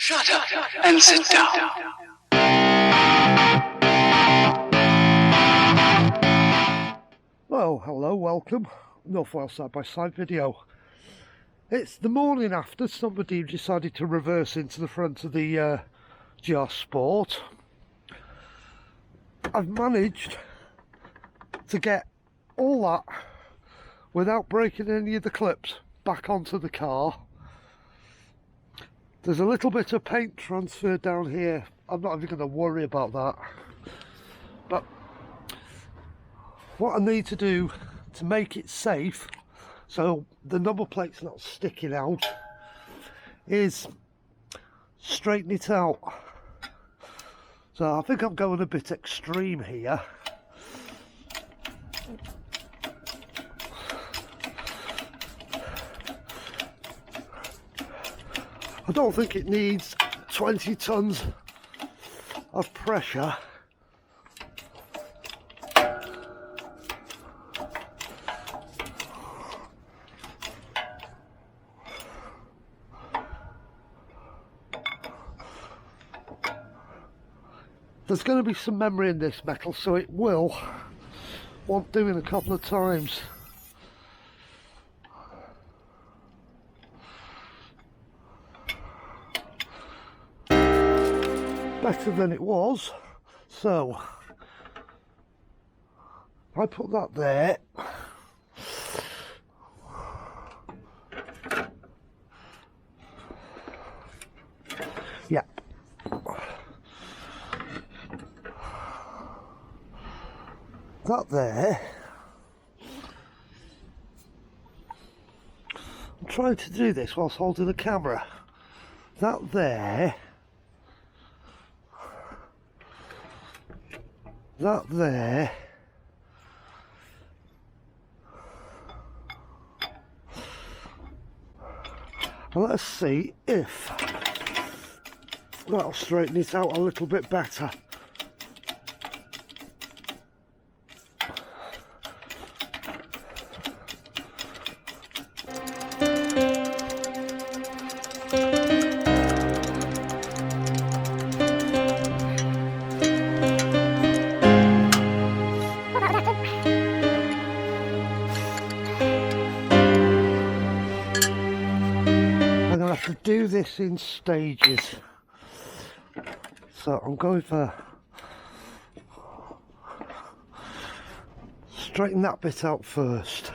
Shut up and sit down. Well, hello, welcome. North Wales side-by-side video. It's the morning after somebody decided to reverse into the front of the GR Sport. I've managed to get all that without breaking any of the clips back onto the car. There's a little bit of paint transferred down here. I'm not even going to worry about that. But what I need to do to make it safe, so the number plate's not sticking out, is straighten it out. So I think I'm going a bit extreme here. I don't think it needs 20 tons of pressure. There's going to be some memory in this metal, so it will want doing a couple of times. Better than it was. So if I put that there, yeah, that there. I'm trying to do this whilst holding the camera. That there. That there. And let's see if that'll straighten it out a little bit better. To do this in stages, so I'm going for straighten that bit out first.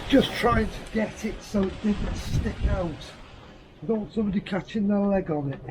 just trying to get it so it didn't stick out. I don't want somebody catching their leg on it.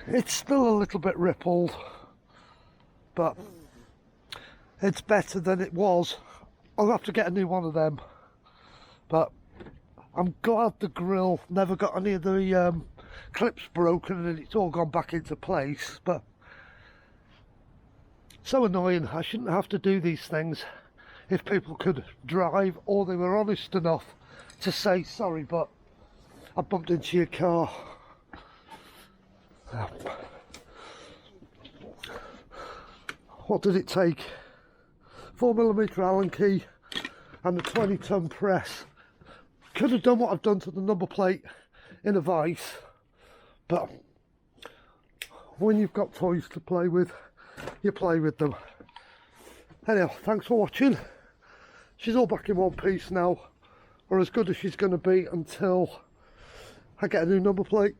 It's still a little bit rippled, but it's better than it was. I'll have to get a new one of them, but I'm glad the grill never got any of the clips broken and it's all gone back into place. But so annoying. I shouldn't have to do these things. If people could drive, or they were honest enough to say sorry, but I bumped into your car. What did it take? 4mm Allen key and a 20-ton press. Could have done what I've done to the number plate in a vise, but when you've got toys to play with, you play with them. Anyhow, thanks for watching. She's all back in one piece now, or as good as she's going to be until I get a new number plate.